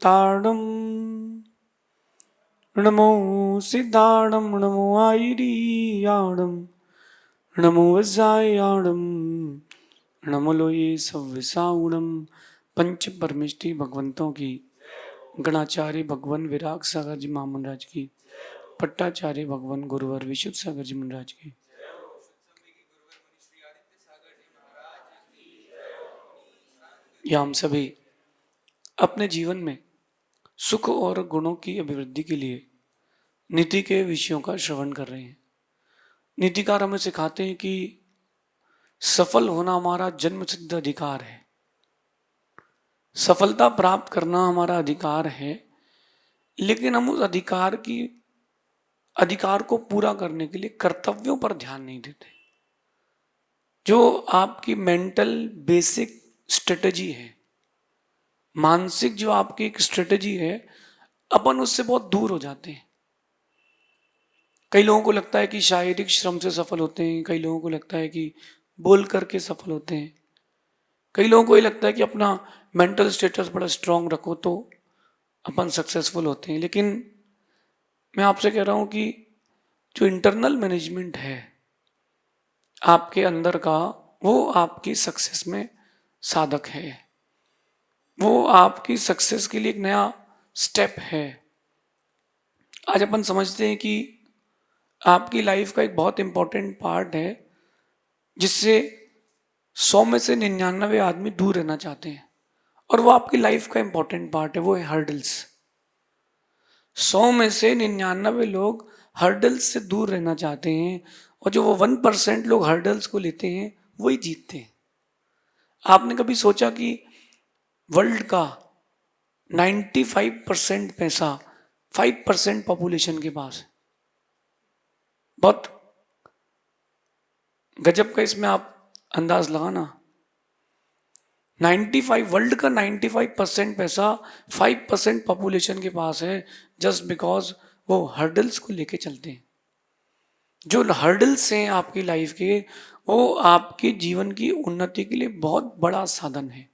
ताड़म नमो सिद्धाणम नमो आयरियाणम नमो वज्रायाणम नमो लोये सव्यसाउणम। पंच परमिष्टि भगवंतों की, गणाचार्य भगवान विराग सागर जी महामंडराज की, पट्टाचार्य भगवान गुरुवर विशुद्ध सागर जी महाराज की, या हम सभी अपने जीवन में सुख और गुणों की अभिवृद्धि के लिए नीति के विषयों का श्रवण कर रहे हैं। नीतिकार हमें सिखाते हैं कि सफल होना हमारा जन्म सिद्ध अधिकार है, सफलता प्राप्त करना हमारा अधिकार है, लेकिन हम उस अधिकार को पूरा करने के लिए कर्तव्यों पर ध्यान नहीं देते। जो आपकी मेंटल बेसिक स्ट्रेटजी है, मानसिक जो आपकी एक स्ट्रेटजी है, अपन उससे बहुत दूर हो जाते हैं। कई लोगों को लगता है कि शारीरिक श्रम से सफल होते हैं, कई लोगों को लगता है कि बोल करके सफल होते हैं, कई लोगों को ये लगता है कि अपना मेंटल स्टेटस बड़ा स्ट्रांग रखो तो अपन सक्सेसफुल होते हैं। लेकिन मैं आपसे कह रहा हूं कि जो इंटरनल मैनेजमेंट है आपके अंदर का, वो आपकी सक्सेस में साधक है, वो आपकी सक्सेस के लिए एक नया स्टेप है। आज अपन समझते हैं कि आपकी लाइफ का एक बहुत इंपॉर्टेंट पार्ट है जिससे 100 में से 99 आदमी दूर रहना चाहते हैं, और वो आपकी लाइफ का इंपॉर्टेंट पार्ट है, वो है हर्डल्स। 100 में से 99 लोग हर्डल्स से दूर रहना चाहते हैं, और जो वो 1% लोग हर्डल्स को लेते हैं वही जीतते हैं। आपने कभी सोचा कि वर्ल्ड का 95% पैसा 5% पॉपुलेशन के पास है? बहुत गजब का इसमें आप अंदाज लगाना। 95 वर्ल्ड का 95% पैसा 5% पॉपुलेशन के पास है, जस्ट बिकॉज वो हर्डल्स को लेके चलते हैं। जो हर्डल्स हैं आपकी लाइफ के, वो आपके जीवन की उन्नति के लिए बहुत बड़ा साधन है।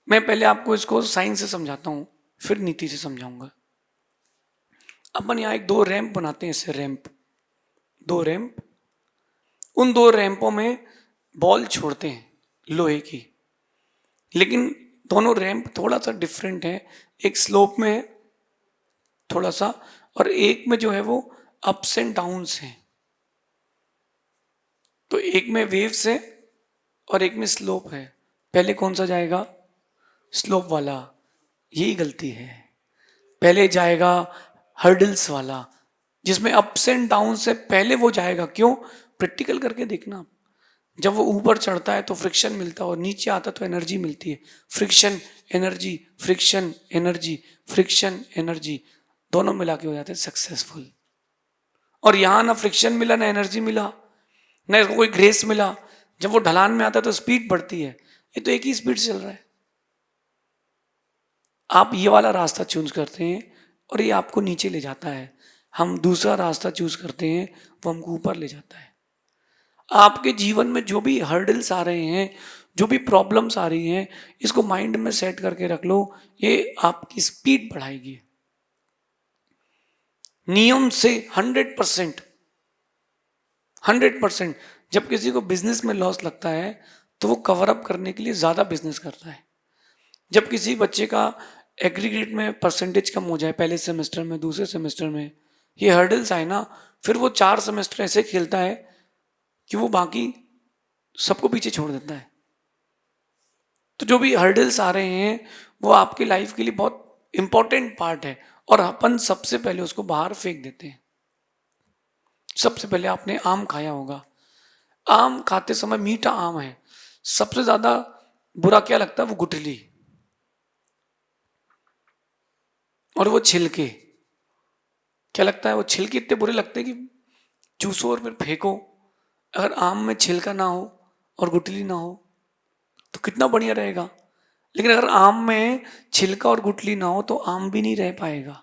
मैं पहले आपको इसको साइंस से समझाता हूं, फिर नीति से समझाऊंगा। अपन यहाँ एक 2 रैंप बनाते हैं, इससे रैंप, 2 रैंप, उन 2 रैंपों में बॉल छोड़ते हैं लोहे की, लेकिन दोनों रैंप थोड़ा सा डिफरेंट है। एक स्लोप में है थोड़ा सा, और एक में जो है वो अप्स एंड डाउन्स हैं। तो एक में वेव्स है और एक में स्लोप है। पहले कौन सा जाएगा? स्लोप वाला। यही गलती है, पहले जाएगा हर्डल्स वाला, जिसमें अप्स एंड डाउन से पहले वो जाएगा। क्यों? प्रैक्टिकल करके देखना। जब वो ऊपर चढ़ता है तो फ्रिक्शन मिलता है, और नीचे आता तो एनर्जी मिलती है। Friction energy, friction energy, friction energy, दोनों मिला के हो जाते हैं सक्सेसफुल। और यहां ना फ्रिक्शन मिला, ना एनर्जी मिला, ना इसको कोई ग्रेस मिला। जब वो ढलान में आता है तो स्पीड बढ़ती है, ये तो एक ही स्पीड से चल रहा है। आप ये वाला रास्ता चूज करते हैं और ये आपको नीचे ले जाता है। हम दूसरा रास्ता चूज करते हैं, वो हमको ऊपर ले जाता है। आपके जीवन में जो भी हर्डल्स आ रहे हैं, जो भी प्रॉब्लम्स आ रही हैं, इसको माइंड में सेट करके रख लो, ये आपकी स्पीड बढ़ाएगी। नियम से 100%, जब किसी को बिजनेस में लॉस लगता है तो वो कवर अप करने के लिए ज्यादा बिजनेस करता है। जब किसी बच्चे का एग्रीगेट में परसेंटेज कम हो जाए, पहले सेमेस्टर में, दूसरे सेमेस्टर में, ये हर्डल्स आए ना, फिर वो 4 सेमेस्टर ऐसे खेलता है कि वो बाकी सबको पीछे छोड़ देता है। तो जो भी हर्डल्स आ रहे हैं वो आपकी लाइफ के लिए बहुत इंपॉर्टेंट पार्ट है, और अपन सबसे पहले उसको बाहर फेंक देते हैं। सबसे पहले आपने आम खाया होगा, आम खाते समय मीठा आम है, सबसे ज्यादा बुरा क्या लगता है? वो गुठली और वो छिलके। क्या लगता है? वो छिलके इतने बुरे लगते हैं कि चूसो और फिर फेंको। अगर आम में छिलका ना हो और गुठली ना हो तो कितना बढ़िया रहेगा। लेकिन अगर आम में छिलका और गुठली ना हो तो आम भी नहीं रह पाएगा।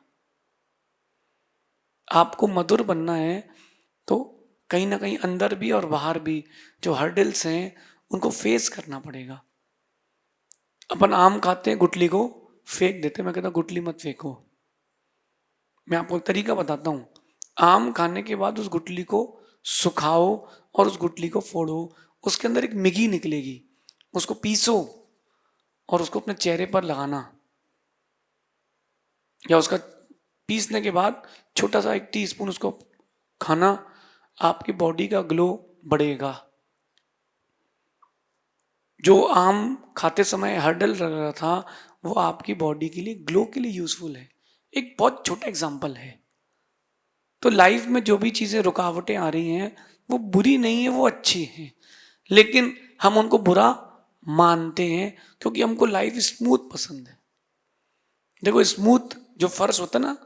आपको मधुर बनना है तो कहीं ना कहीं अंदर भी और बाहर भी जो हर्डल्स हैं उनको फेस करना पड़ेगा। अपन आम खाते हैं गुठली को फेंक देते। मैं कहता गुठली मत फेंको। मैं आपको एक तरीका बताता हूँ। आम खाने के बाद उस गुठली को सुखाओ और उस गुठली को फोड़ो, उसके अंदर एक मिगी निकलेगी, उसको पीसो और उसको अपने चेहरे पर लगाना, या उसका पीसने के बाद छोटा सा 1 टीस्पून उसको खाना, आपकी बॉडी का ग्लो बढ़ेगा। जो आम खाते समय हर्डल लग रहा था वो आपकी बॉडी के लिए ग्लो के लिए यूजफुल है। एक बहुत छोटा एग्जांपल है। तो लाइफ में जो भी चीजें रुकावटें आ रही हैं वो बुरी नहीं है, वो अच्छी हैं, लेकिन हम उनको बुरा मानते हैं क्योंकि हमको लाइफ स्मूथ पसंद है। देखो स्मूथ जो फर्श होता है ना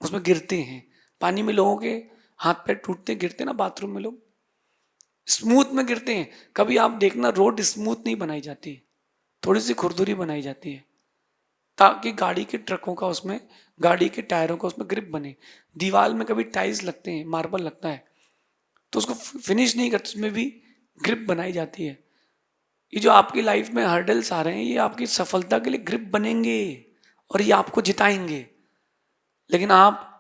उसमें गिरते हैं, पानी में लोगों के हाथ पैर टूटते गिरते ना, बाथरूम में लोग स्मूथ में गिरते हैं। कभी आप देखना रोड स्मूथ नहीं बनाई जाती, थोड़ी सी खुरदुरी बनाई जाती है ताकि गाड़ी के ट्रकों का उसमें, गाड़ी के टायरों का उसमें ग्रिप बने। दीवार में कभी टाइल्स लगते हैं, मार्बल लगता है, तो उसको फिनिश नहीं करते, उसमें भी ग्रिप बनाई जाती है। ये जो आपकी लाइफ में हर्डल्स आ रहे हैं ये आपकी सफलता के लिए ग्रिप बनेंगे और ये आपको जिताएंगे, लेकिन आप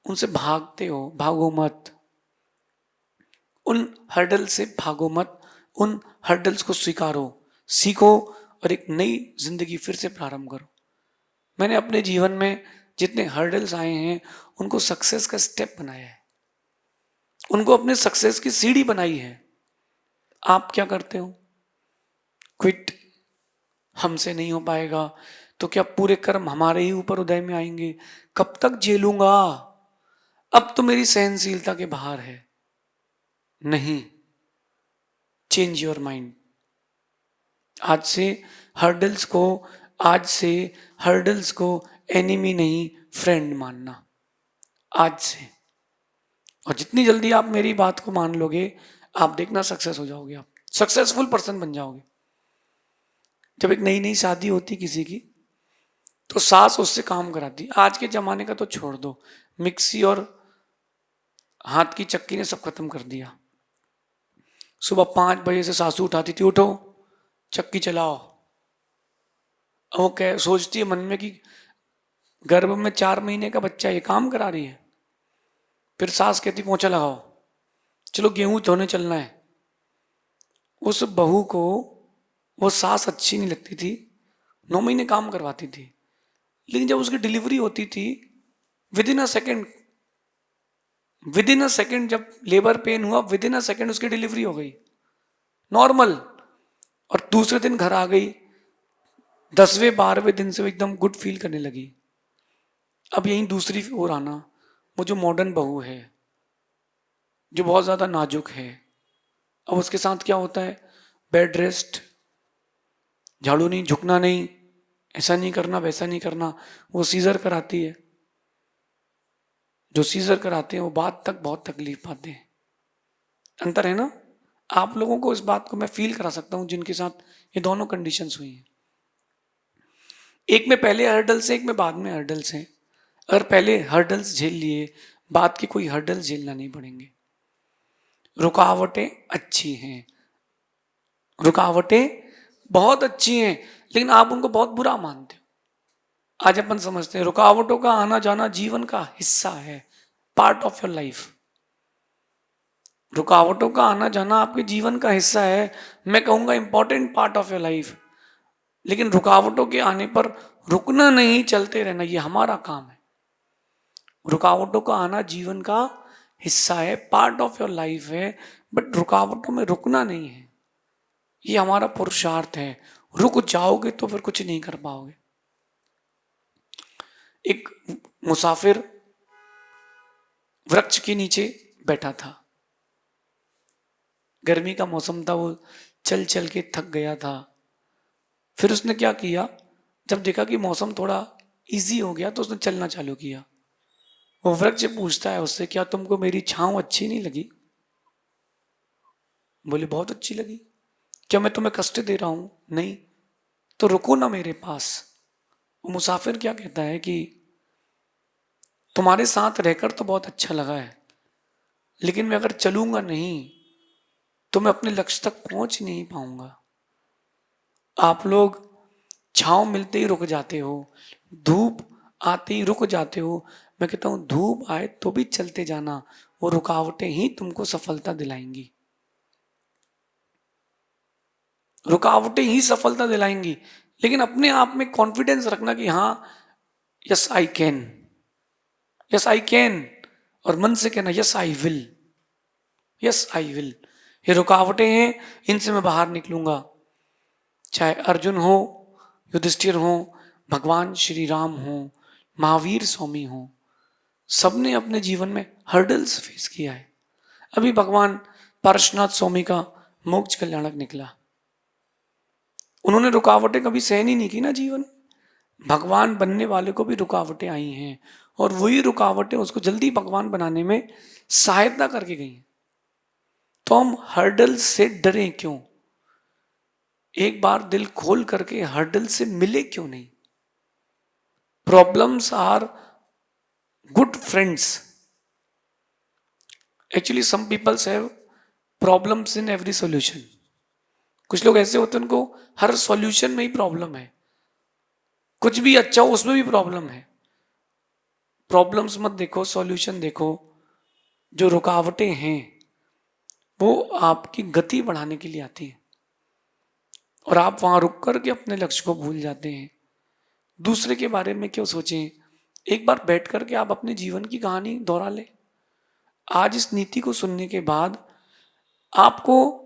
उनसे भागते हो। भागो मत, उन हर्डल से भागो मत, उन हर्डल्स को स्वीकारो, सीखो और एक नई जिंदगी फिर से प्रारंभ करो। मैंने अपने जीवन में जितने हर्डल्स आए हैं उनको सक्सेस का स्टेप बनाया है, उनको अपने सक्सेस की सीढ़ी बनाई है। आप क्या करते हो? क्विट, हमसे नहीं हो पाएगा, तो क्या पूरे कर्म हमारे ही ऊपर उदय में आएंगे? कब तक झेलूंगा, अब तो मेरी सहनशीलता के बाहर है। नहीं, चेंज योर माइंड। आज से हर्डल्स को, आज से हर्डल्स को एनिमी नहीं फ्रेंड मानना, आज से। और जितनी जल्दी आप मेरी बात को मान लोगे आप देखना सक्सेस हो जाओगे, आप सक्सेसफुल पर्सन बन जाओगे। जब एक नई नई शादी होती किसी की तो सास उससे काम कराती। आज के जमाने का तो छोड़ दो, मिक्सी और हाथ की चक्की ने सब खत्म कर दिया। सुबह 5 बजे से सासू उठाती थी, उठो चक्की चलाओ। वो कह सोचती है मन में कि गर्भ में 4 महीने का बच्चा ये काम करा रही है। फिर सास कहती पोंछा लगाओ, चलो गेहूं धोने चलना है। उस बहू को वो सास अच्छी नहीं लगती थी, 9 महीने काम करवाती थी, लेकिन जब उसकी डिलीवरी होती थी with in a second, with in a second जब लेबर पेन हुआ विद इन अ सेकेंड उसकी डिलीवरी हो गई नॉर्मल, और दूसरे दिन घर आ गई। 10वें 12वें दिन से वो एकदम गुड फील करने लगी। अब यही दूसरी ओर आना, वो जो मॉडर्न बहू है जो बहुत ज्यादा नाजुक है, अब उसके साथ क्या होता है? बेड रेस्ट, झाड़ू नहीं, झुकना नहीं, ऐसा नहीं करना वैसा नहीं करना। वो सीजर कराती है, जो सीजर कराते हैं वो बात तक बहुत तकलीफ पाते हैं। अंतर है ना? आप लोगों को इस बात को मैं फील करा सकता हूं जिनके साथ ये दोनों कंडीशंस हुई हैं। एक में पहले हर्डल्स है, एक में बाद में हर्डल्स हैं। अगर पहले हर्डल्स झेल लिए, बाद की कोई हर्डल्स झेलना नहीं पड़ेंगे। रुकावटें अच्छी हैं, रुकावटें बहुत अच्छी हैं, लेकिन आप उनको बहुत बुरा मानते हो। आज अपन समझते हैं रुकावटों का आना जाना जीवन का हिस्सा है, पार्ट ऑफ योर लाइफ। रुकावटों का आना जाना आपके जीवन का हिस्सा है, मैं कहूंगा important part of your life. लेकिन रुकावटों के आने पर रुकना नहीं, चलते रहना, ये हमारा काम है। रुकावटों का आना जीवन का हिस्सा है, पार्ट ऑफ योर लाइफ है, बट रुकावटों में रुकना नहीं है, ये हमारा पुरुषार्थ है। रुक जाओगे तो फिर कुछ नहीं कर पाओगे। एक मुसाफिर वृक्ष के नीचे बैठा था, गर्मी का मौसम था, वो चल चल के थक गया था। फिर उसने क्या किया, जब देखा कि मौसम थोड़ा इजी हो गया तो उसने चलना चालू किया। वो वृक्ष पूछता है उससे, क्या तुमको मेरी छांव अच्छी नहीं लगी? बोले बहुत अच्छी लगी। क्या मैं तुम्हें कष्ट दे रहा हूं? नहीं। तो रुको ना मेरे पास। वो मुसाफिर क्या कहता है कि तुम्हारे साथ रहकर तो बहुत अच्छा लगा है, लेकिन मैं अगर चलूंगा नहीं तो मैं अपने लक्ष्य तक पहुंच नहीं पाऊंगा। आप लोग छांव मिलते ही रुक जाते हो, धूप आते ही रुक जाते हो। मैं कहता हूं धूप आए तो भी चलते जाना, वो रुकावटें ही तुमको सफलता दिलाएंगी, रुकावटें ही सफलता दिलाएंगी। लेकिन अपने आप में कॉन्फिडेंस रखना कि हाँ, yes I can, yes I can, और मन से कहना yes I will, yes I will. ये रुकावटें हैं, इनसे मैं बाहर निकलूंगा। चाहे अर्जुन हो, युधिष्ठिर हो, भगवान श्री राम हो, महावीर स्वामी हो, सबने अपने जीवन में हर्डल्स फेस किया है। अभी भगवान पार्श्वनाथ स्वामी का मोक्ष कल्याणक निकला, उन्होंने रुकावटें कभी सहन ही नहीं की ना जीवन। भगवान बनने वाले को भी रुकावटें आई हैं, और वही रुकावटें उसको जल्दी भगवान बनाने में सहायता करके गई हैं। तो हम हर्डल से डरें क्यों? एक बार दिल खोल करके हर्डल से मिले क्यों नहीं? Problems are good friends. Actually some peoples have problems in every solution. कुछ लोग ऐसे होते हैं उनको हर सॉल्यूशन में ही प्रॉब्लम है, कुछ भी अच्छा हो उसमें भी प्रॉब्लम है। प्रॉब्लम्स मत देखो, सॉल्यूशन देखो। जो रुकावटें हैं वो आपकी गति बढ़ाने के लिए आती है, और आप वहां रुक करके अपने लक्ष्य को भूल जाते हैं। दूसरे के बारे में क्यों सोचें? एक बार बैठ करके आप अपने जीवन की कहानी दोहरा लें। आज इस नीति को सुनने के बाद आपको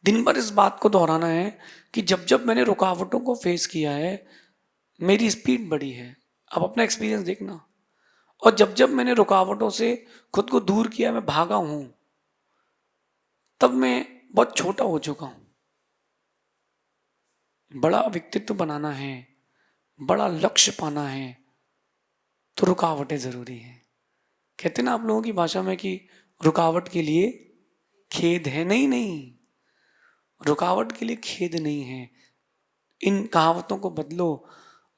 दिन भर इस बात को दोहराना है कि जब जब मैंने रुकावटों को फेस किया है, मेरी स्पीड बढ़ी है। आप अपना एक्सपीरियंस देखना। और जब जब मैंने रुकावटों से खुद को दूर किया, मैं भागा हूं, तब मैं बहुत छोटा हो चुका हूं। बड़ा व्यक्तित्व बनाना है, बड़ा लक्ष्य पाना है, तो रुकावटें जरूरी हैं। कहते ना आप लोगों की भाषा में कि रुकावट के लिए खेद है। नहीं नहीं, रुकावट के लिए खेद नहीं है। इन कहावतों को बदलो।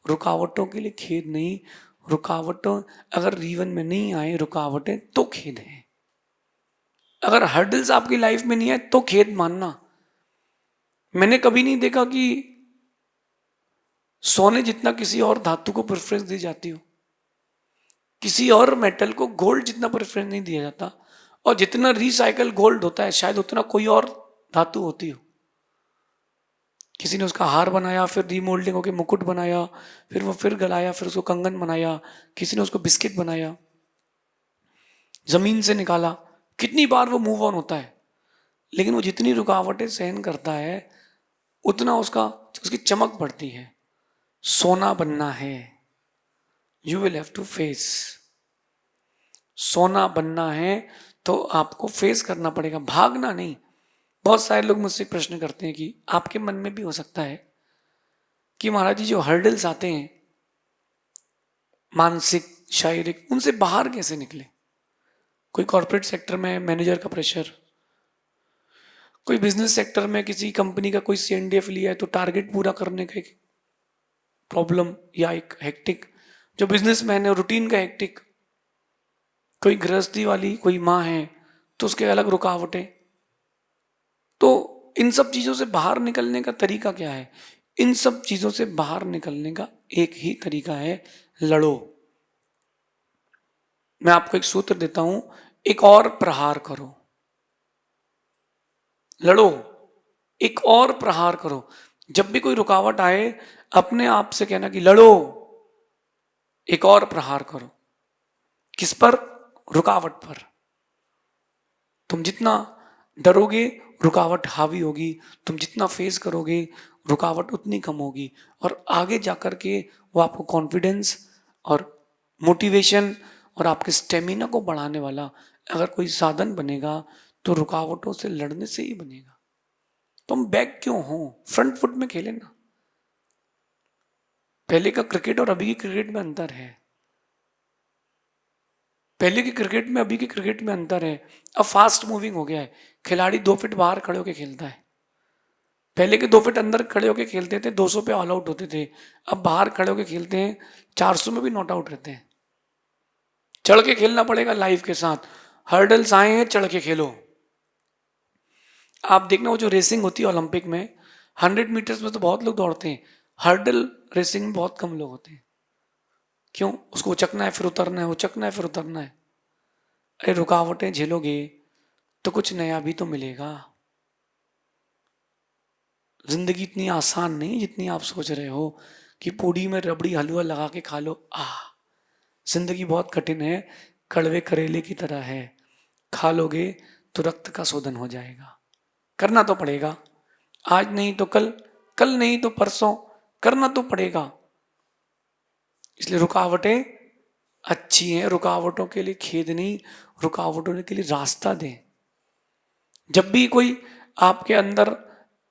रुकावटों के लिए खेद नहीं, रुकावटों अगर जीवन में नहीं आए रुकावटें तो खेद है। अगर हर्डल्स आपकी लाइफ में नहीं आए तो खेद मानना। मैंने कभी नहीं देखा कि सोने जितना किसी और धातु को प्रेफरेंस दी जाती हो, किसी और मेटल को गोल्ड जितना प्रेफरेंस नहीं दिया जाता, और जितना रिसाइकल गोल्ड होता है शायद उतना कोई और धातु होती हो। किसी ने उसका हार बनाया, फिर रीमोल्डिंग होकर मुकुट बनाया, फिर वो फिर गलाया, फिर उसको कंगन बनाया, किसी ने उसको बिस्किट बनाया, जमीन से निकाला। कितनी बार वो मूव ऑन होता है, लेकिन वो जितनी रुकावटें सहन करता है उतना उसकी चमक बढ़ती है। सोना बनना है, you will have to face. सोना बनना है तो आपको फेस करना पड़ेगा, भागना नहीं। बहुत सारे लोग मुझसे प्रश्न करते हैं कि आपके मन में भी हो सकता है कि महाराज जी जो हर्डल्स आते हैं मानसिक शारीरिक, उनसे बाहर कैसे निकले? कोई कॉर्पोरेट सेक्टर में मैनेजर का प्रेशर, कोई बिजनेस सेक्टर में किसी कंपनी का कोई सीएनडीएफ लिया है तो टारगेट पूरा करने का एक प्रॉब्लम, या एक हेक्टिक जो बिजनेसमैन है रूटीन का हेक्टिक, कोई गृहस्थी वाली कोई माँ है तो उसके अलग रुकावटें। तो इन सब चीजों से बाहर निकलने का तरीका क्या है? इन सब चीजों से बाहर निकलने का एक ही तरीका है, लड़ो। मैं आपको एक सूत्र देता हूं, एक और प्रहार करो। लड़ो, एक और प्रहार करो। जब भी कोई रुकावट आए अपने आप से कहना कि लड़ो, एक और प्रहार करो। किस पर? रुकावट पर। तुम जितना डरोगे रुकावट हावी होगी, तुम जितना फेस करोगे रुकावट उतनी कम होगी, और आगे जाकर के वो आपको कॉन्फिडेंस और मोटिवेशन और आपके स्टेमिना को बढ़ाने वाला अगर कोई साधन बनेगा तो रुकावटों से लड़ने से ही बनेगा। तुम बैक क्यों हो? फ्रंट फुट में खेले ना। पहले का क्रिकेट और अभी की क्रिकेट में अंतर है। पहले के क्रिकेट में अभी के क्रिकेट में अंतर है। अब फास्ट मूविंग हो गया है, खिलाड़ी 2 फीट बाहर खड़े होकर खेलता है। पहले के 2 फीट अंदर खड़े होकर खेलते थे, 200 पे ऑल आउट होते थे। अब बाहर खड़े होकर खेलते हैं, 400 में भी नॉट आउट रहते हैं। चढ़ के खेलना पड़ेगा लाइफ के साथ। हर्डल्स आए हैं, चढ़ के खेलो। आप देखना वो जो रेसिंग होती है ओलंपिक में, 100 मीटर्स में तो बहुत लोग दौड़ते हैं, हर्डल रेसिंग में बहुत कम लोग होते हैं। क्यों? उसको उचकना है फिर उतरना है, उचकना है फिर उतरना है। अरे रुकावटें झेलोगे तो कुछ नया भी तो मिलेगा। जिंदगी इतनी आसान नहीं जितनी आप सोच रहे हो कि पूड़ी में रबड़ी हलवा लगा के खा लो। जिंदगी बहुत कठिन है, कड़वे करेले की तरह है। खा लोगे तो रक्त का शोधन हो जाएगा। करना तो पड़ेगा, आज नहीं तो कल, कल नहीं तो परसों, करना तो पड़ेगा। इसलिए रुकावटें अच्छी हैं, रुकावटों के लिए खेद नहीं, रुकावटों के लिए रास्ता दें। जब भी कोई आपके अंदर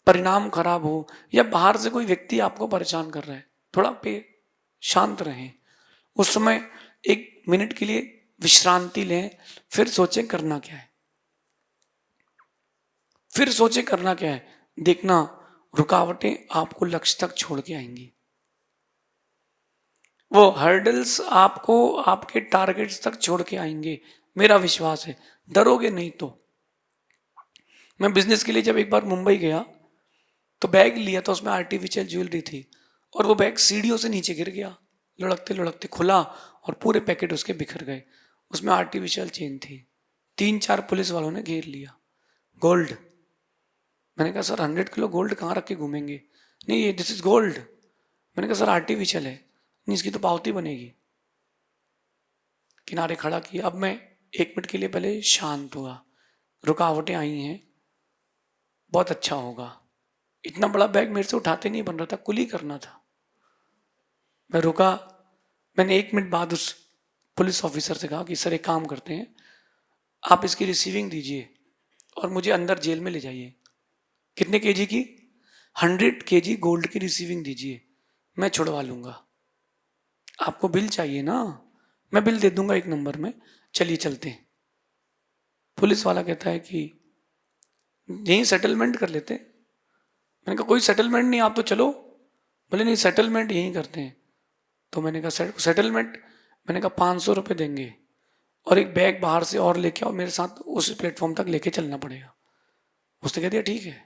परिणाम खराब हो या बाहर से कोई व्यक्ति आपको परेशान कर रहा है, थोड़ा पे शांत रहें। उस समय 1 मिनट के लिए विश्रांति लें, फिर सोचें करना क्या है, फिर सोचें करना क्या है। देखना रुकावटें आपको लक्ष्य तक छोड़ के आएंगी। वो हर्डल्स आपको आपके टारगेट्स तक छोड़ के आएंगे, मेरा विश्वास है। डरोगे नहीं तो। मैं बिजनेस के लिए जब एक बार मुंबई गया तो बैग लिया था, उसमें आर्टिफिशियल ज्वेलरी थी और वो बैग सीढ़ियों से नीचे गिर गया। लुढ़कते लुढ़कते खुला और पूरे पैकेट उसके बिखर गए। उसमें आर्टिफिशियल चेन थी। 3-4 पुलिस वालों ने घेर लिया। गोल्ड। मैंने कहा सर 100 किलो गोल्ड कहाँ रख के घूमेंगे? नहीं ये दिस इज गोल्ड। मैंने कहा सर आर्टिफिशियल है। नहीं इसकी तो पावती बनेगी। किनारे खड़ा किया। अब मैं 1 मिनट के लिए पहले शांत हुआ। रुकावटें आई हैं, बहुत अच्छा होगा। इतना बड़ा बैग मेरे से उठाते नहीं बन रहा था, कुली करना था। मैं रुका। मैंने 1 मिनट बाद उस पुलिस ऑफिसर से कहा कि सर एक काम करते हैं, आप इसकी रिसीविंग दीजिए और मुझे अंदर जेल में ले जाइए। कितने केजी की? 100 केजी गोल्ड की रिसीविंग दीजिए, मैं छुड़वा लूंगा। आपको बिल चाहिए ना? मैं बिल दे दूंगा 1 नंबर में, चलिए चलते हैं। पुलिस वाला कहता है कि यहीं सेटलमेंट कर लेते। मैंने कहा कोई सेटलमेंट नहीं, आप तो चलो। बोले नहीं सेटलमेंट यहीं करते हैं। तो मैंने कहा सेटलमेंट? मैंने कहा 500 रुपये देंगे और एक बैग बाहर से और लेके आओ, मेरे साथ उस प्लेटफॉर्म तक लेके चलना पड़ेगा। उसने कह दिया ठीक है।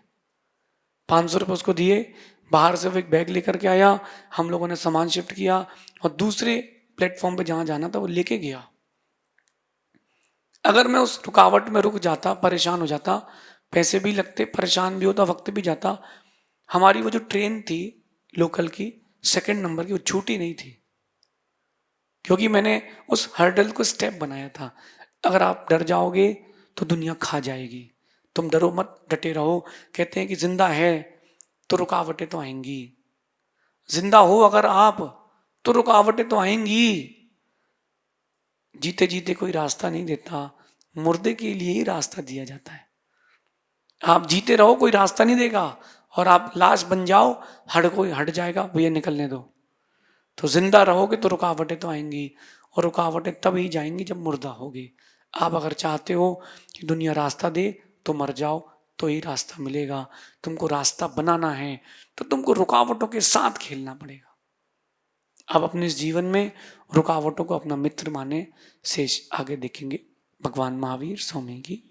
500 रुपये उसको दिए, बाहर से वो एक बैग लेकर के आया। हम लोगों ने सामान शिफ्ट किया और दूसरे प्लेटफॉर्म पे जहाँ जाना था वो लेके गया। अगर मैं उस रुकावट में रुक जाता, परेशान हो जाता, पैसे भी लगते, परेशान भी होता, वक्त भी जाता। हमारी वो जो ट्रेन थी लोकल की 2 नंबर की, वो छूटी नहीं थी क्योंकि मैंने उस हर्डल को स्टेप बनाया था। अगर आप डर जाओगे तो दुनिया खा जाएगी। तुम डरो मत, डटे रहो। कहते हैं कि जिंदा है तो रुकावटें तो आएंगी। जिंदा हो अगर आप तो रुकावटें तो आएंगी। जीते जीते कोई रास्ता नहीं देता, मुर्दे के लिए ही रास्ता दिया जाता है। आप जीते रहो कोई रास्ता नहीं देगा, और आप लाश बन जाओ, हड़ कोई हट जाएगा, भैया निकलने दो। तो जिंदा रहोगे तो रुकावटें तो आएंगी, और रुकावटें तब ही जाएंगी जब मुर्दा होगी। आप अगर चाहते हो कि दुनिया रास्ता दे तो मर जाओ, तो ही रास्ता मिलेगा। तुमको रास्ता बनाना है तो तुमको रुकावटों के साथ खेलना पड़ेगा। आप अपने इस जीवन में रुकावटों को अपना मित्र माने। शेष आगे देखेंगे। भगवान महावीर स्वामी की